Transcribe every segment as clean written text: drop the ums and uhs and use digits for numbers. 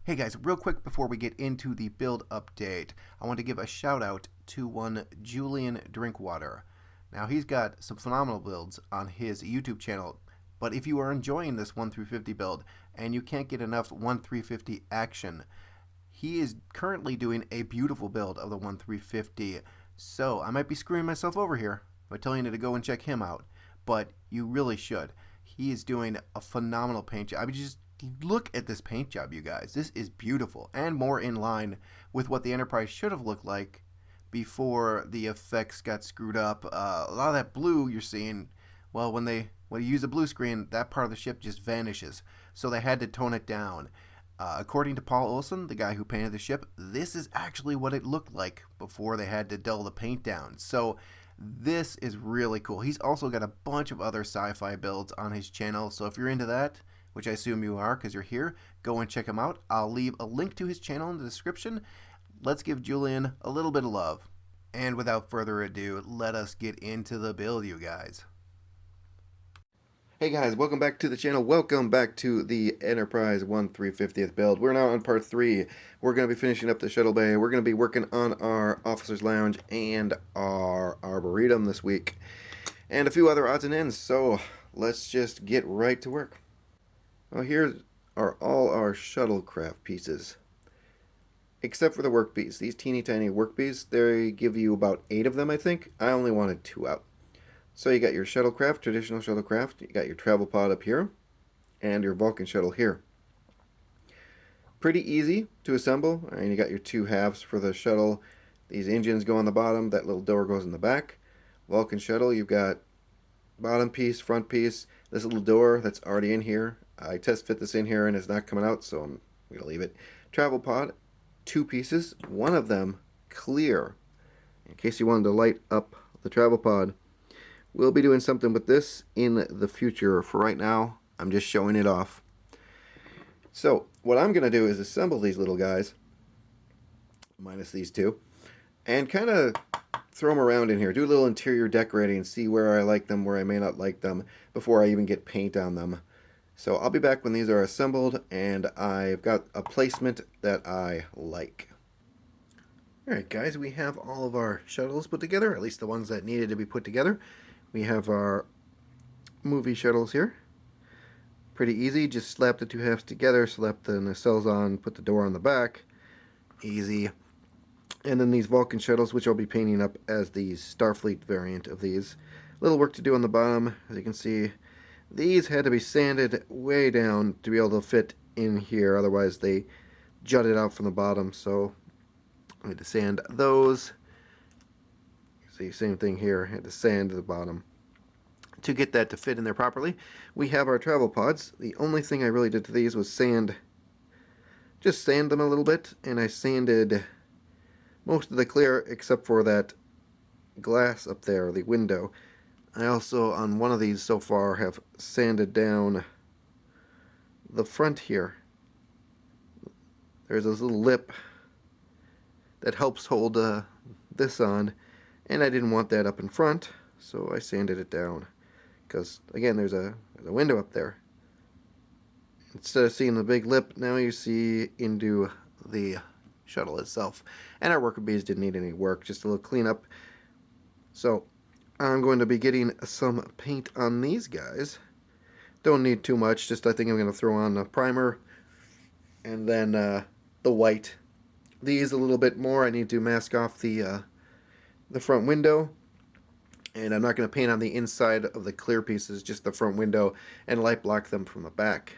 Hey guys, real quick before we get into the build update, I want to give a shout out to one Julian Drinkwater. Now he's got some phenomenal builds on his YouTube channel, but if you are enjoying this 1 through 50 build and you can't get enough 1 through 50 action, he is currently doing a beautiful build of the 1 through 50. So I might be screwing myself over here by telling you to go and check him out, but you really should. He is doing a phenomenal paint job. I mean, just look at this paint job, you guys. This is beautiful and more in line with what the Enterprise should have looked like before the effects got screwed up. A lot of that blue you're seeing, well, when you use a blue screen, that part of the ship just vanishes. So they had to tone it down. According to Paul Olson, the guy who painted the ship, this is actually what it looked like before they had to dull the paint down. So this is really cool. He's also got a bunch of other sci-fi builds on his channel, so if you're into that, which I assume you are because you're here, go and check him out. I'll leave a link to his channel in the description. Let's give Julian a little bit of love. And without further ado, let us get into the build, you guys. Hey guys, welcome back to the channel. Welcome back to the Enterprise 1 350th build. We're now on part 3. We're going to be finishing up the shuttle bay. We're going to be working on our officer's lounge and our arboretum this week. And a few other odds and ends, so let's just get right to work. Well, here are all our shuttlecraft pieces, except for the work bees. These teeny tiny work bees, they give you about 8 of them, I think. I only wanted 2 out. So you got your shuttlecraft, traditional shuttlecraft, you got your travel pod up here, and your Vulcan shuttle here. Pretty easy to assemble, and you got your 2 halves for the shuttle. These engines go on the bottom, that little door goes in the back. Vulcan shuttle, you've got bottom piece, front piece, this little door that's already in here. I test fit this in here and it's not coming out, so I'm going to leave it. Travel pod, 2 pieces, one of them clear, in case you wanted to light up the travel pod. We'll be doing something with this in the future. For right now, I'm just showing it off. So what I'm going to do is assemble these little guys, minus these 2, and kind of throw them around in here. Do a little interior decorating and see where I like them, where I may not like them, before I even get paint on them. So I'll be back when these are assembled and I've got a placement that I like. Alright guys, we have all of our shuttles put together, at least the ones that needed to be put together. We have our movie shuttles here. Pretty easy, just slap the 2 halves together, slap the nacelles on, put the door on the back. Easy. And then these Vulcan shuttles, which I'll be painting up as the Starfleet variant of these. Little work to do on the bottom, as you can see. These had to be sanded way down to be able to fit in here, otherwise they jutted out from the bottom, so I had to sand those. See, same thing here, I had to sand the bottom to get that to fit in there properly. We have our travel pods. The only thing I really did to these was just sand them a little bit, and I sanded most of the clear except for that glass up there, the window. I also, on one of these so far, have sanded down the front here. There's this little lip that helps hold this on, and I didn't want that up in front, so I sanded it down. Because, again, there's a window up there. Instead of seeing the big lip, now you see into the shuttle itself. And our worker bees didn't need any work, just a little cleanup. So I'm going to be getting some paint on these guys. Don't need too much, just I think I'm going to throw on a primer and then the white. These a little bit more. I need to mask off the front window, and I'm not going to paint on the inside of the clear pieces, just the front window, and light block them from the back.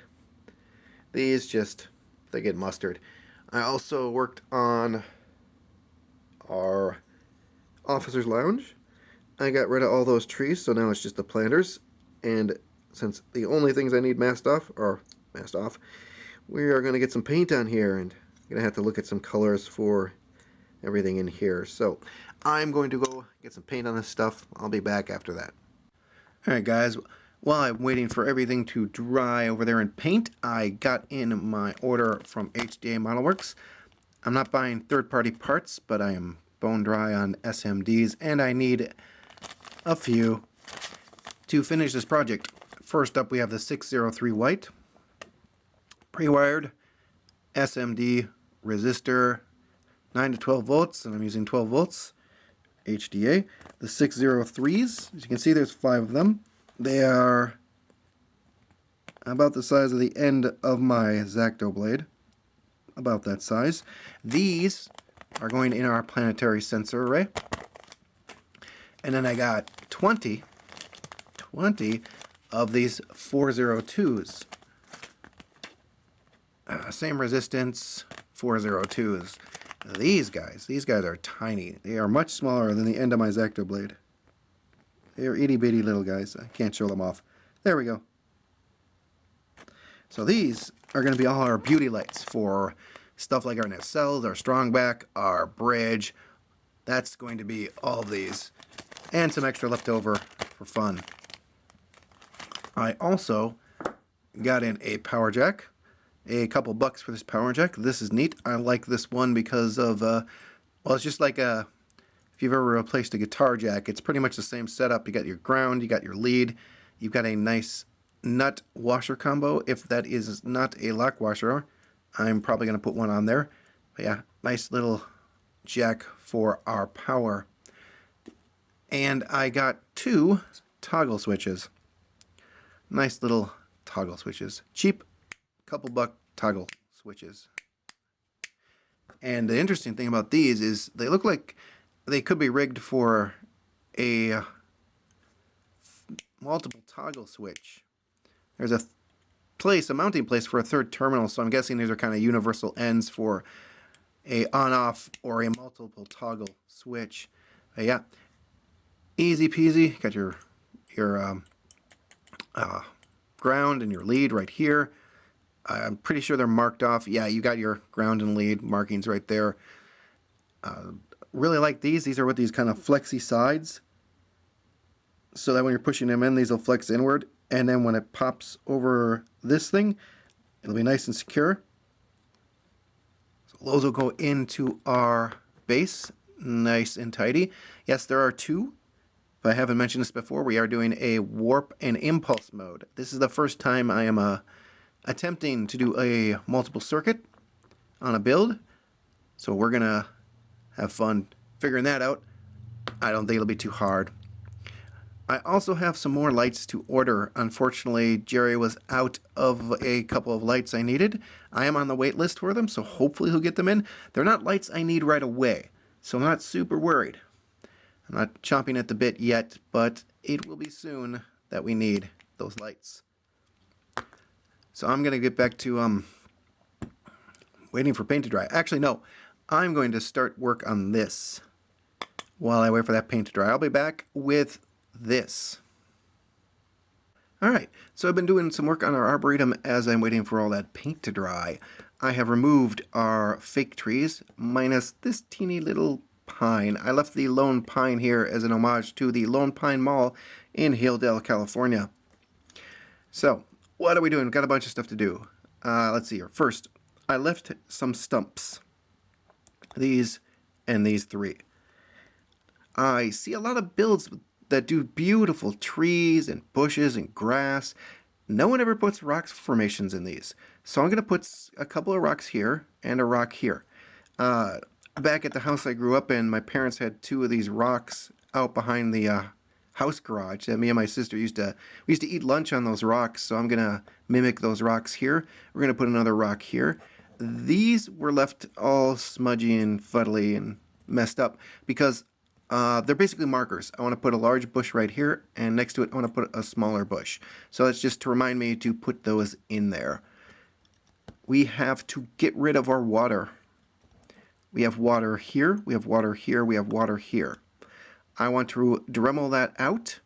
These they get mustard. I also worked on our officer's lounge. I got rid of all those trees, so now it's just the planters. And since the only things I need masked off are masked off, we are going to get some paint on here, and I'm going to have to look at some colors for everything in here. So I'm going to go get some paint on this stuff. I'll be back after that. Alright guys, while I'm waiting for everything to dry over there in paint, I got in my order from HDA Modelworks. I'm not buying third-party parts, but I am bone dry on SMDs, and I need a few to finish this project. First up, we have the 603 white, pre-wired, SMD resistor, 9 to 12 volts, and I'm using 12 volts, HDA. The 603s, as you can see, there's 5 of them. They are about the size of the end of my X-Acto blade, about that size. These are going in our planetary sensor array. And then I got 20 of these 402s. Same resistance, 402s. These guys are tiny. They are much smaller than the end of my X-Acto blade. They're itty bitty little guys. I can't show them off. There we go. So these are going to be all our beauty lights for stuff like our nacelles, our strongback, our bridge. That's going to be all of these. And some extra left over for fun. I also got in a power jack. A couple bucks for this power jack. This is neat. I like this one because of, well, it's just like if you've ever replaced a guitar jack, it's pretty much the same setup. You got your ground, you got your lead, you've got a nice nut washer combo. If that is not a lock washer, I'm probably going to put one on there. But yeah, nice little jack for our power. And I got 2 toggle switches. Nice little toggle switches. Cheap, couple buck toggle switches. And the interesting thing about these is they look like they could be rigged for a multiple toggle switch. There's a mounting place for a third terminal, so I'm guessing these are kind of universal ends for a on-off or a multiple toggle switch. But yeah, easy peasy. Got your ground and your lead right here. I'm pretty sure they're marked off. Yeah, you got your ground and lead markings right there. Really like these. These are with these kind of flexy sides, so that when you're pushing them in, these will flex inward. And then when it pops over this thing, it'll be nice and secure. So those will go into our base, nice and tidy. Yes, there are 2. If I haven't mentioned this before, we are doing a warp and impulse mode. This is the first time I am attempting to do a multiple circuit on a build. So we're going to have fun figuring that out. I don't think it'll be too hard. I also have some more lights to order. Unfortunately, Jerry was out of a couple of lights I needed. I am on the wait list for them, so hopefully he'll get them in. They're not lights I need right away, so I'm not super worried. I'm not chomping at the bit yet, but it will be soon that we need those lights. So I'm going to get back to waiting for paint to dry. Actually, no. I'm going to start work on this while I wait for that paint to dry. I'll be back with this. Alright, so I've been doing some work on our Arboretum as I'm waiting for all that paint to dry. I have removed our fake trees, minus this teeny little pine. I left the lone pine here as an homage to the Lone Pine Mall in Hilldale, California. So, what are we doing? We've got a bunch of stuff to do. Let's see here. First, I left some stumps. These and these 3. I see a lot of builds that do beautiful trees and bushes and grass. No one ever puts rock formations in these. So I'm going to put a couple of rocks here and a rock here. Back at the house I grew up in, my parents had 2 of these rocks out behind the house garage that me and my sister used to eat lunch on those rocks. So I'm going to mimic those rocks here. We're going to put another rock here. These were left all smudgy and fuddly and messed up because they're basically markers. I want to put a large bush right here, and next to it I want to put a smaller bush. So that's just to remind me to put those in there. We have to get rid of our water. We have water here, we have water here, we have water here. I want to Dremel that out.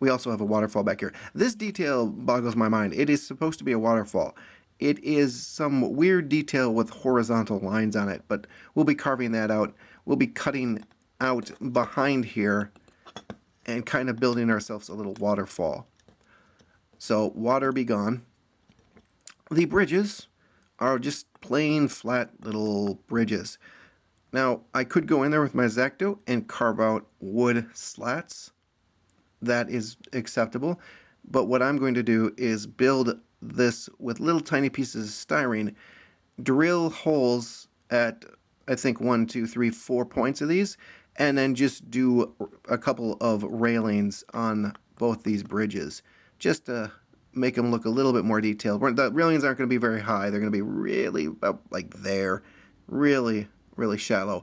We also have a waterfall back here. This detail boggles my mind. It is supposed to be a waterfall. It is some weird detail with horizontal lines on it, but we'll be carving that out. We'll be cutting out behind here and kind of building ourselves a little waterfall. So water be gone. The bridges are just plain flat little bridges. Now I could go in there with my X-Acto and carve out wood slats. That is acceptable. But what I'm going to do is build this with little tiny pieces of styrene, drill holes at, I think, 1, 2, 3, 4 points of these, and then just do a couple of railings on both these bridges, just to make them look a little bit more detailed. The railings aren't going to be very high. They're going to be really about like there, really, really shallow.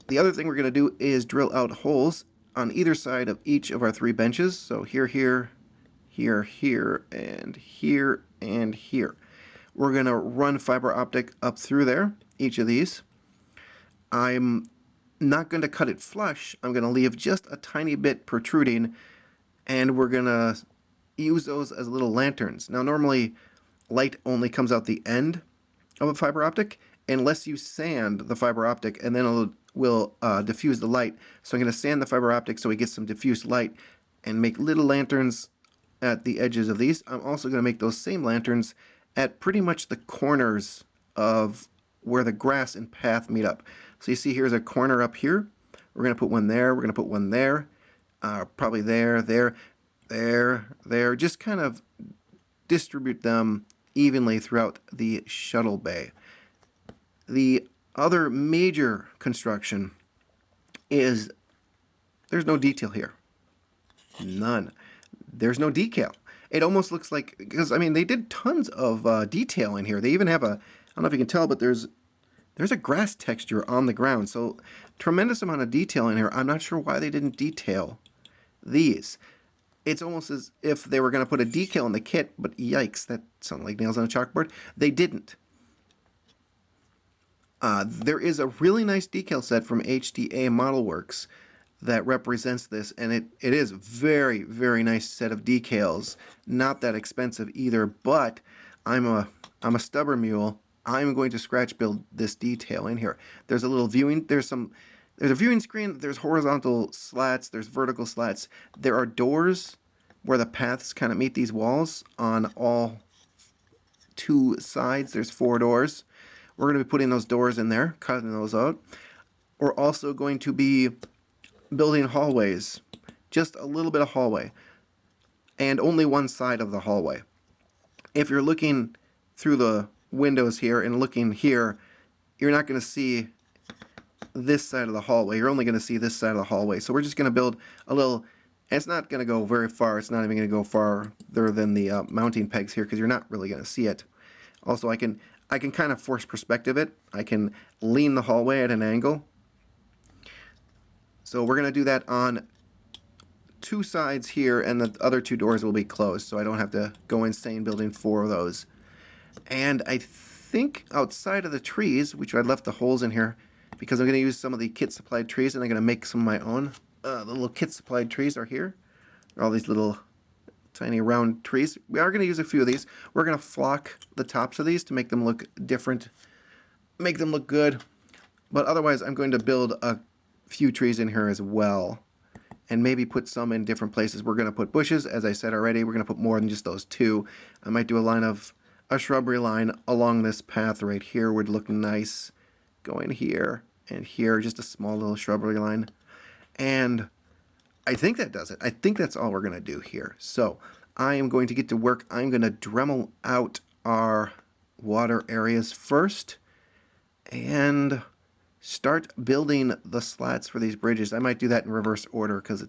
The other thing we're going to do is drill out holes on either side of each of our 3 benches. So here, here, here, here, and here, and here. We're going to run fiber optic up through there, each of these. I'm not going to cut it flush. I'm going to leave just a tiny bit protruding, and we're going to use those as little lanterns. Now, normally, light only comes out the end of a fiber optic unless you sand the fiber optic, and then it will diffuse the light. So I'm going to sand the fiber optic so we get some diffused light and make little lanterns at the edges of these. I'm also going to make those same lanterns at pretty much the corners of where the grass and path meet up. So you see here's a corner up here. We're going to put one there. We're going to put one there. Probably there, there, there, there. Just kind of distribute them evenly throughout the shuttle bay. The other major construction is there's no detail here. None. There's no decal. It almost looks like, because I mean they did tons of detail in here. They even have a, I don't know if you can tell, but there's a grass texture on the ground. So tremendous amount of detail in here. I'm not sure why they didn't detail these. It's almost as if they were going to put a decal in the kit, but yikes, that sounded like nails on a chalkboard. They didn't. There is a really nice decal set from HDA Model Works that represents this, and it is very, very nice set of decals. Not that expensive either, but I'm a stubborn mule. I'm going to scratch build this detail in here. There's a little viewing, there's a viewing screen, there's horizontal slats, there's vertical slats. There are doors where the paths kind of meet these walls on all 2 sides. There's 4 doors. We're going to be putting those doors in there, cutting those out. We're also going to be building hallways, just a little bit of hallway, and only one side of the hallway. If you're looking through the windows here and looking here, you're not going to see this side of the hallway. You're only going to see this side of the hallway. So we're just going to build a little, and it's not going to go very far. It's not even going to go farther than the mounting pegs here, because you're not really going to see it. Also, I can kind of force perspective it. I can lean the hallway at an angle. So we're going to do that on 2 sides here, and the other 2 doors will be closed, so I don't have to go insane building 4 of those. And I think outside of the trees, which I left the holes in here, because I'm going to use some of the kit supplied trees, and I'm going to make some of my own. The little kit supplied trees are here. They're all these little tiny round trees. We are going to use a few of these. We're going to flock the tops of these to make them look different, make them look good. But otherwise, I'm going to build a few trees in here as well, and maybe put some in different places. We're going to put bushes, as I said already. We're going to put more than just those 2. I might do a shrubbery line along this path right here would look nice, going here and here, just a small little shrubbery line. And I think that does it. I think that's all we're going to do here. So I am going to get to work. I'm going to Dremel out our water areas first and start building the slats for these bridges. I might do that in reverse order because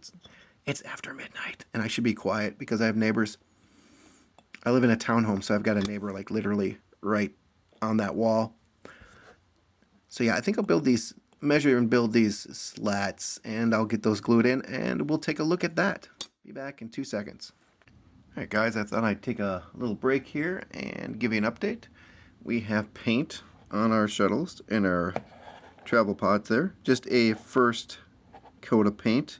it's after midnight and I should be quiet because I have neighbors. I live in a townhome, so I've got a neighbor like literally right on that wall. So yeah, I think I'll build these, measure and build these slats, and I'll get those glued in, and we'll take a look at that. Be back in 2 seconds. All right, guys, I thought I'd take a little break here and give you an update. We have paint on our shuttles and our travel pods there. Just a first coat of paint.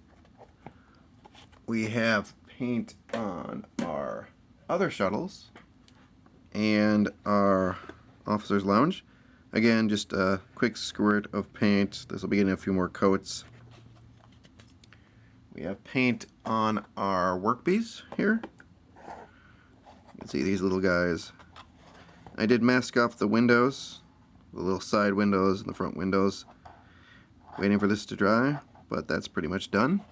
We have paint on our other shuttles and our officer's lounge. Again, just a quick squirt of paint. This will be getting a few more coats. We have paint on our work bees here. You can see these little guys. I did mask off the windows, the little side windows and the front windows. Waiting for this to dry, but that's pretty much done.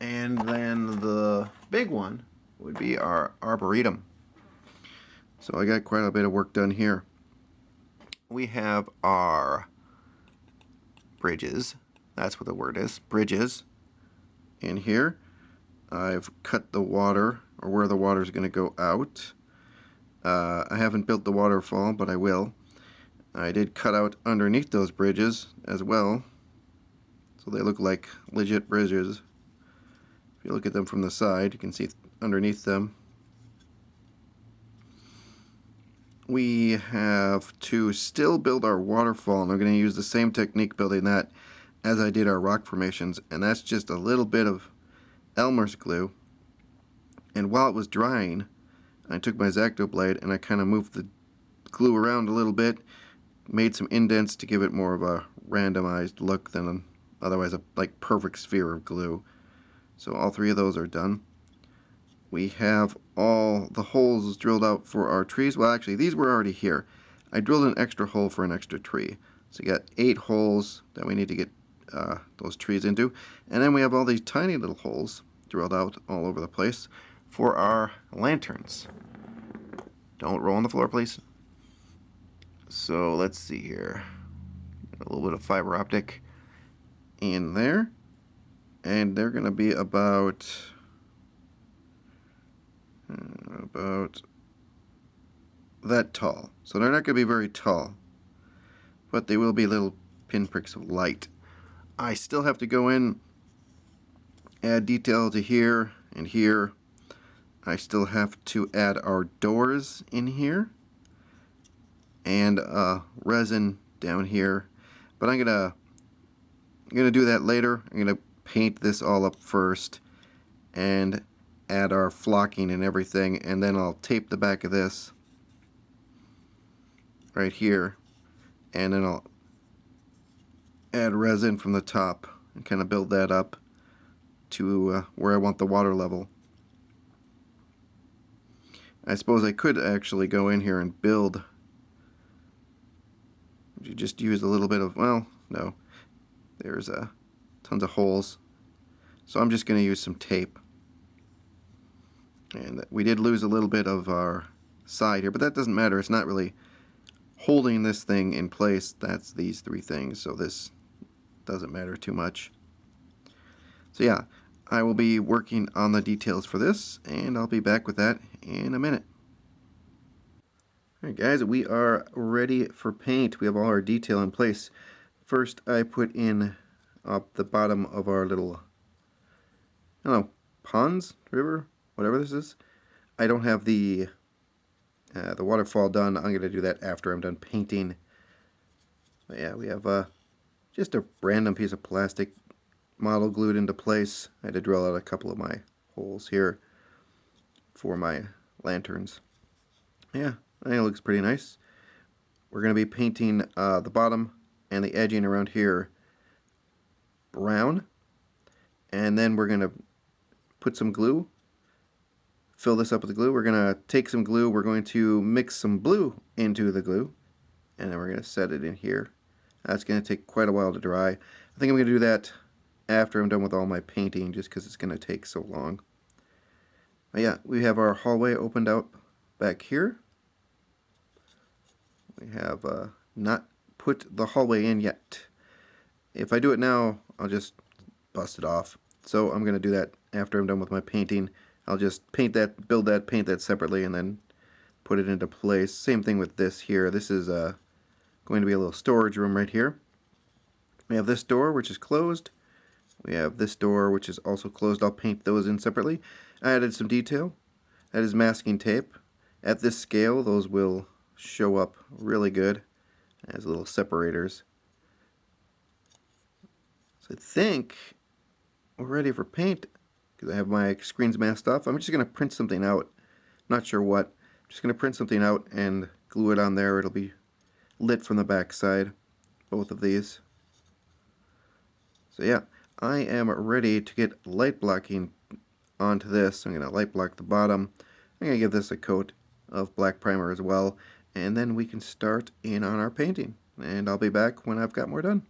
And then the big one would be our Arboretum. So I got quite a bit of work done here. we have our bridges. That's what the word is, bridges. In here, I've cut the water, or where the water is going to go out. I haven't built the waterfall, but I will. I did cut out underneath those bridges as well, so they look like legit bridges. If you look at them from the side, you can see underneath them. We have to still build our waterfall, and I'm going to use the same technique building that as I did our rock formations, and that's just a little bit of Elmer's glue. And while it was drying, I took my X-Acto blade and I kind of moved the glue around a little bit, made some indents to give it more of a randomized look than otherwise a like perfect sphere of glue. So all three of those are done. We have all the holes drilled out for our trees. Well, actually, these were already here. I drilled an extra hole for an extra tree. So you got 8 holes that we need to get those trees into. And then we have all these tiny little holes drilled out all over the place for our lanterns. Don't roll on the floor, please. So let's see here. A little bit of fiber optic in there. And they're going to be about that tall. So they're not going to be very tall, but they will be little pinpricks of light. I still have to go in, add detail to here and here. I still have to add our doors in here and resin down here, but I'm gonna do that later. I'm gonna paint this all up first and add our flocking and everything, and then I'll tape the back of this right here, and then I'll add resin from the top and kind of build that up to where I want the water level. I suppose I could actually go in here and build. You just use a little bit of, well, no, there's tons of holes, so I'm just going to use some tape. And we did lose a little bit of our side here, but that doesn't matter. It's not really holding this thing in place. That's these 3 things, so this doesn't matter too much. So yeah, I will be working on the details for this, and I'll be back with that in a minute. Alright guys, we are ready for paint. We have all our detail in place. First I put in up the bottom of our little, I don't know, ponds, river, whatever this is. I don't have the waterfall done. I'm going to do that after I'm done painting. But yeah, we have just a random piece of plastic model glued into place. I had to drill out a couple of my holes here for my lanterns. Yeah, I think it looks pretty nice. We're going to be painting the bottom and the edging around here brown, and then we're going to put some glue, fill this up with the glue. We're going to take some glue, we're going to mix some blue into the glue, and then we're going to set it in here. That's going to take quite a while to dry. I think I'm going to do that after I'm done with all my painting, just because it's going to take so long. But yeah, we have our hallway opened out back here. We have not put the hallway in yet. If I do it now, I'll just bust it off. So I'm going to do that after I'm done with my painting. I'll just paint that, build that, paint that separately, and then put it into place. Same thing with this here. This is going to be a little storage room right here. We have this door, which is closed. We have this door, which is also closed. I'll paint those in separately. I added some detail. That is masking tape. At this scale, those will show up really good as little separators. So I think we're ready for paint, because I have my screens masked off. I'm just going to print something out. Not sure what. I'm just going to print something out and glue it on there. It'll be lit from the back side, both of these. So yeah, I am ready to get light blocking onto this. I'm going to light block the bottom. I'm going to give this a coat of black primer as well, and then we can start in on our painting. And I'll be back when I've got more done.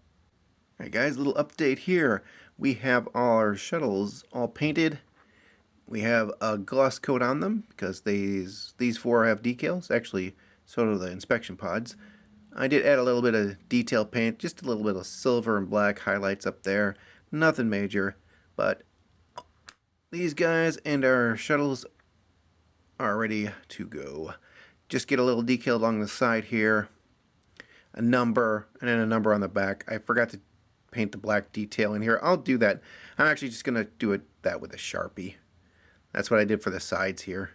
Alright guys, little update here. We have our shuttles all painted. We have a gloss coat on them because these 4 have decals. Actually, so do the inspection pods. I did add a little bit of detail paint, just a little bit of silver and black highlights up there. Nothing major, but these guys and our shuttles are ready to go. Just get a little decal along the side here, a number, and then a number on the back. I forgot to paint the black detail in here. I'll do that. I'm actually just going to do that with a Sharpie. That's what I did for the sides here.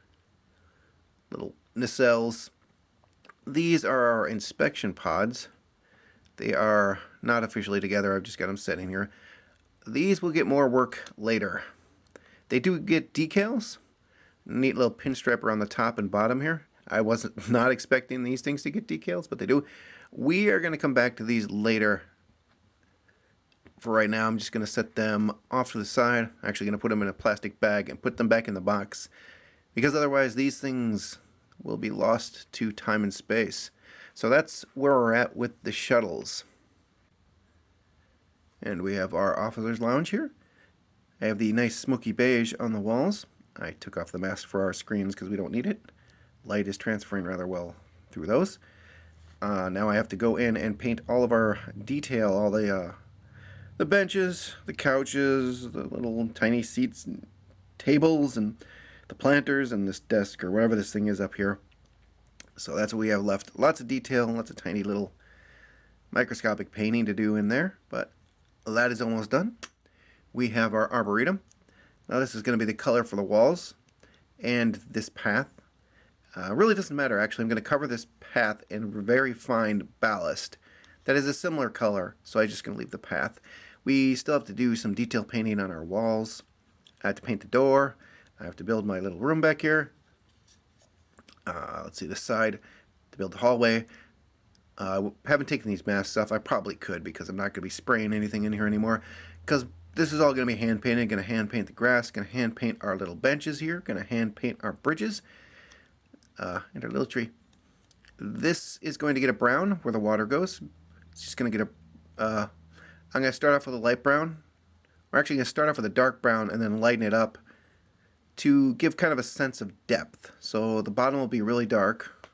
Little nacelles. These are our inspection pods. They are not officially together. I've just got them sitting here. These will get more work later. They do get decals. Neat little pinstripe around the top and bottom here. I wasn't not expecting these things to get decals, but they do. We are going to come back to these later. For right now, I'm just going to set them off to the side. I'm actually going to put them in a plastic bag and put them back in the box, because otherwise these things will be lost to time and space. So that's where we're at with the shuttles. And we have our officer's lounge here. I have the nice smoky beige on the walls. I took off the mask for our screens because we don't need it. Light is transferring rather well through those. Now I have to go in and paint all of our detail, all the benches, the couches, the little tiny seats and tables, and the planters, and this desk, or whatever this thing is up here. So that's what we have left. Lots of detail, lots of tiny little microscopic painting to do in there, but that is almost done. We have our Arboretum. Now this is going to be the color for the walls and this path. Really doesn't matter, actually. I'm going to cover this path in very fine ballast that is a similar color, so I'm just going to leave the path. We still have to do some detail painting on our walls. I have to paint the door. I have to build my little room back here. Let's see, this side, to build the hallway. Haven't taken these masks off. I probably could, because I'm not going to be spraying anything in here anymore, because this is all going to be hand painted. Going to hand paint the grass, going to hand paint our little benches here, going to hand paint our bridges, and our little tree. This is going to get a brown where the water goes. It's just going to get a, I'm going to start off with a light brown. We're actually going to start off with a dark brown and then lighten it up to give kind of a sense of depth. So the bottom will be really dark,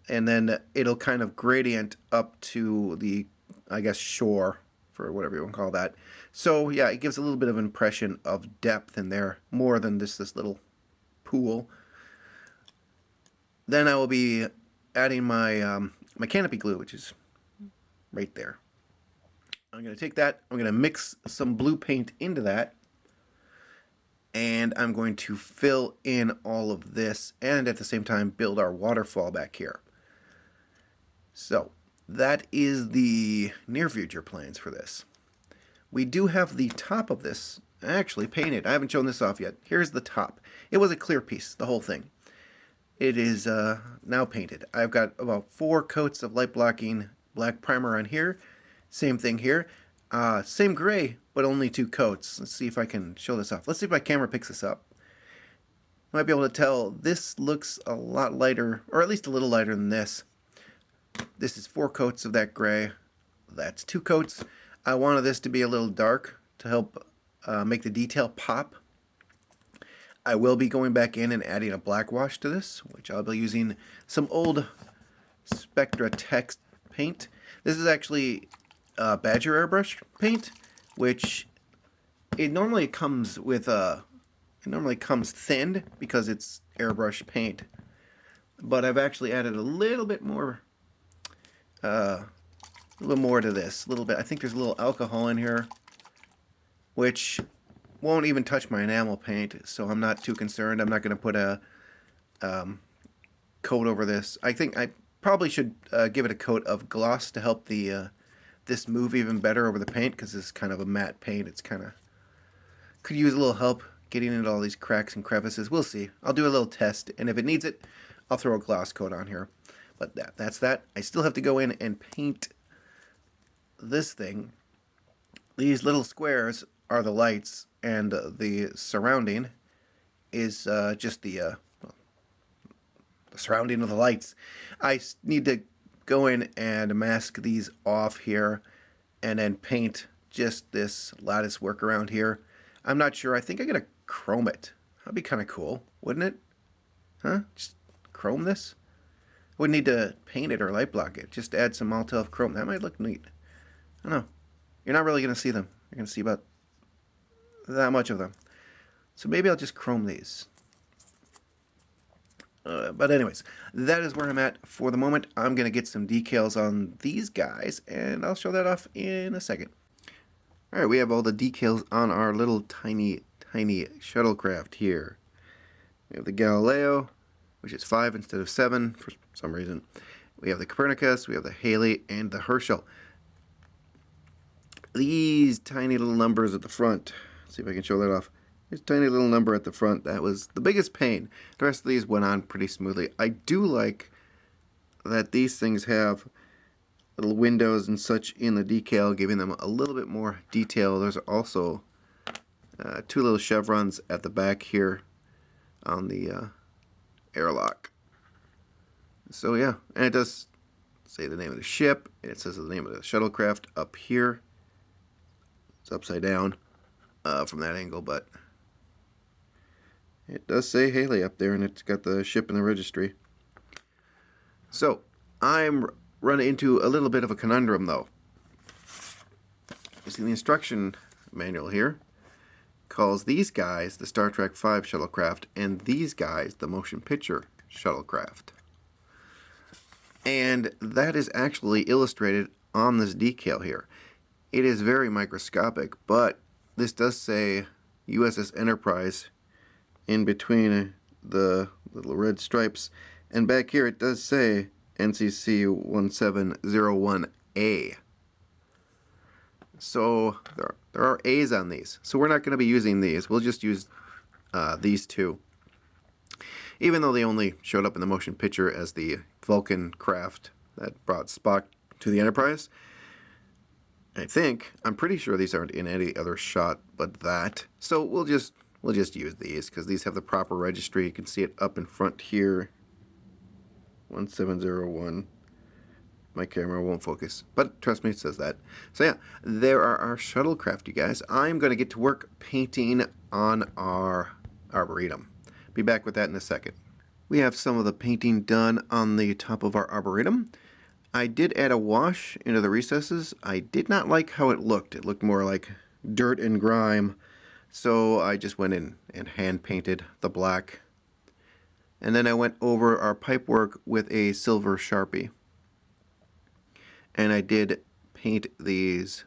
and then it'll kind of gradient up to the, I guess, shore, for whatever you want to call that. So yeah, it gives a little bit of impression of depth in there, more than this little pool. Then I will be adding my my canopy glue, which is right there. I'm going to take that, I'm going to mix some blue paint into that, and I'm going to fill in all of this, and at the same time build our waterfall back here. So that is the near future plans for this. We do have the top of this actually painted. I haven't shown this off yet. Here's the top. It was a clear piece, the whole thing. It is now painted. I've got about 4 coats of light blocking black primer on here. Same thing here. Same gray, but only 2 coats. Let's see if I can show this off. Let's see if my camera picks this up. I might be able to tell this looks a lot lighter, or at least a little lighter than this. This is 4 coats of that gray. That's 2 coats. I wanted this to be a little dark to help make the detail pop. I will be going back in and adding a black wash to this, which I'll be using some old Spectra text paint. This is actually Badger airbrush paint, which it normally comes with it normally comes thinned because it's airbrush paint, but I've actually added a little bit more, to this. A little bit. I think there's a little alcohol in here, which won't even touch my enamel paint, so I'm not too concerned. I'm not going to put a coat over this. I think I probably should give it a coat of gloss to help the this move even better over the paint, because this is kind of a matte paint. It's kind of could use a little help getting into all these cracks and crevices. We'll see. I'll do a little test, and if it needs it, I'll throw a gloss coat on here. But that's that. I still have to go in and paint this thing. These little squares are the lights, and the surrounding is just the surrounding of the lights. I need to go in and mask these off here, and then paint just this lattice work around here. I'm not sure. I think I'm gonna chrome it. That'd be kind of cool, wouldn't it? Huh? Just chrome this? wouldn't need to paint it or light block it. Just add some Maltov chrome. That might look neat. I don't know. You're not really going to see them. You're going to see about that much of them. So maybe I'll just chrome these. But anyways, that is where I'm at for the moment. I'm going to get some decals on these guys, and I'll show that off in a second. Alright, we have all the decals on our little tiny shuttlecraft here. We have the Galileo, which is 5 instead of 7 for some reason. We have the Copernicus, we have the Halley, and the Herschel. These tiny little numbers at the front. Let's see if I can show that off. This tiny little number at the front, that was the biggest pain. The rest of these went on pretty smoothly. I do like that these things have little windows and such in the decal, giving them a little bit more detail. There's also 2 little chevrons at the back here on the airlock. So yeah, and it does say the name of the ship, and it says the name of the shuttlecraft up here. It's upside down from that angle, but it does say Halley up there, and it's got the ship in the registry. So I'm running into a little bit of a conundrum, though. You see, the instruction manual here calls these guys the Star Trek V shuttlecraft, and these guys the motion picture shuttlecraft. And that is actually illustrated on this decal here. It is very microscopic, but this does say USS Enterprise in between the little red stripes, and back here it does say NCC 1701A. So there are A's on these. So we're not going to be using these. We'll just use these two. Even though they only showed up in the motion picture as the Vulcan craft that brought Spock to the Enterprise. I'm pretty sure these aren't in any other shot but that. So we'll just use these because these have the proper registry. You can see it up in front here. 1701. My camera won't focus, but trust me, it says that. So yeah, there are our shuttlecraft, you guys. I'm going to get to work painting on our Arboretum. Be back with that in a second. We have some of the painting done on the top of our Arboretum. I did add a wash into the recesses. I did not like how it looked. It looked more like dirt and grime. So I just went in and hand painted the black. And then I went over our pipework with a silver Sharpie. And I did paint these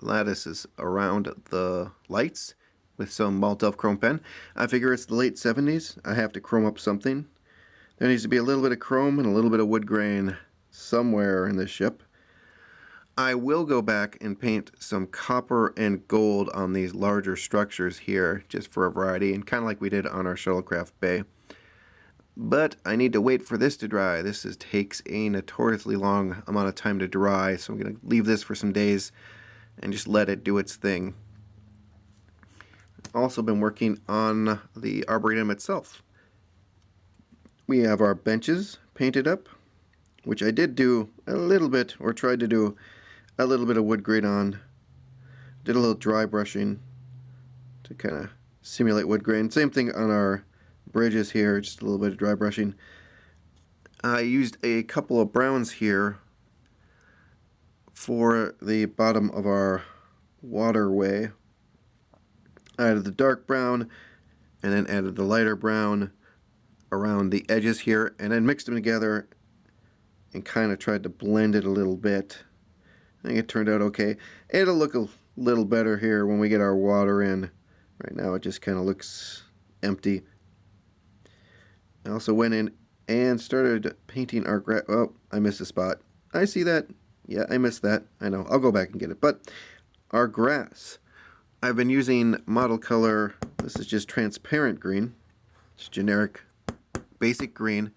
lattices around the lights with some Maltov chrome pen. I figure it's the late 70s. I have to chrome up something. There needs to be a little bit of chrome and a little bit of wood grain somewhere in this ship. I will go back and paint some copper and gold on these larger structures here, just for a variety, and kind of like we did on our Shuttlecraft Bay. But I need to wait for this to dry. Takes a notoriously long amount of time to dry, so I'm going to leave this for some days and just let it do its thing. Also been working on the Arboretum itself. We have our benches painted up, which I did do a little bit, or tried to do a little bit of wood grain on. Did a little dry brushing to kind of simulate wood grain. Same thing on our bridges here, just a little bit of dry brushing. I used a couple of browns here for the bottom of our waterway. I added the dark brown and then added the lighter brown around the edges here, and then mixed them together and kind of tried to blend it a little bit. I think it turned out okay. It'll look a little better here when we get our water in. Right now it just kind of looks empty. I also went in and started painting our grass. Oh, I missed a spot. I see that. Yeah, I missed that. I know. I'll go back and get it. But our grass. I've been using model color. This is just transparent green. It's generic, basic green.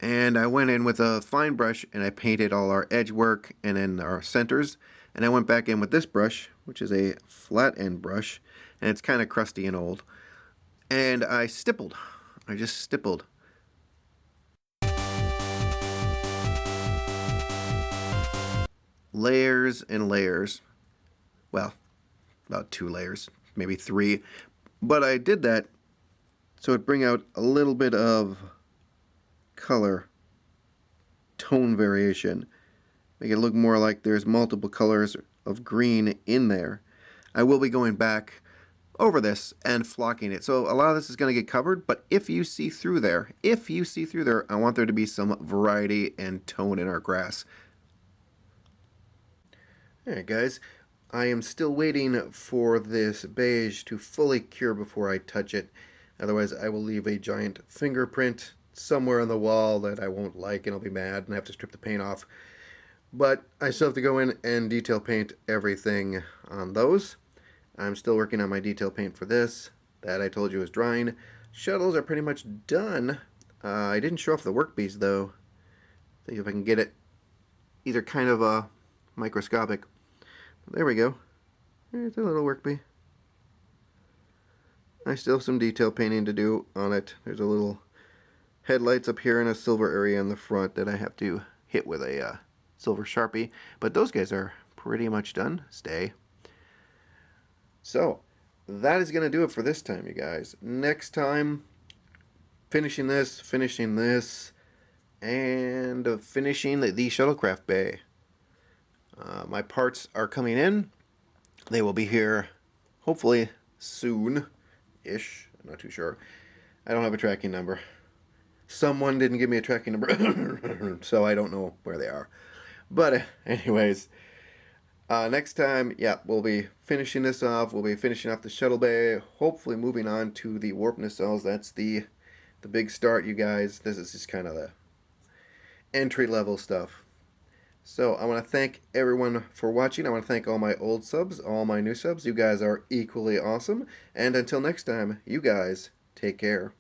And I went in with a fine brush and I painted all our edge work and then our centers. And I went back in with this brush, which is a flat end brush. And it's kind of crusty and old. And I stippled. I just stippled. Layers and layers. Well, about 2 layers, maybe 3. But I did that so it'd bring out a little bit of color tone variation. Make it look more like there's multiple colors of green in there. I will be going back over this and flocking it. So a lot of this is going to get covered, but if you see through there, I want there to be some variety and tone in our grass. Alright guys, I am still waiting for this beige to fully cure before I touch it. Otherwise I will leave a giant fingerprint somewhere on the wall that I won't like and I'll be mad and have to strip the paint off. But I still have to go in and detail paint everything on those. I'm still working on my detail paint for this. That I told you is drying. Shuttles are pretty much done. I didn't show off the work piece though. See if I can get it either kind of microscopic. There we go. It's a little work piece. I still have some detail painting to do on it. There's a little headlights up here and a silver area in the front that I have to hit with a silver Sharpie, but those guys are pretty much done. Stay. So that is going to do it for this time, you guys. Next time, finishing this, and finishing the Shuttlecraft bay. My parts are coming in. They will be here hopefully soon-ish. I'm not too sure. I don't have a tracking number. Someone didn't give me a tracking number, so I don't know where they are. But anyways, next time, yeah, we'll be finishing this off. We'll be finishing off the shuttle bay, hopefully moving on to the warp nacelles. That's the big start, you guys. This is just kind of the entry-level stuff. So I want to thank everyone for watching. I want to thank all my old subs, all my new subs. You guys are equally awesome. And until next time, you guys take care.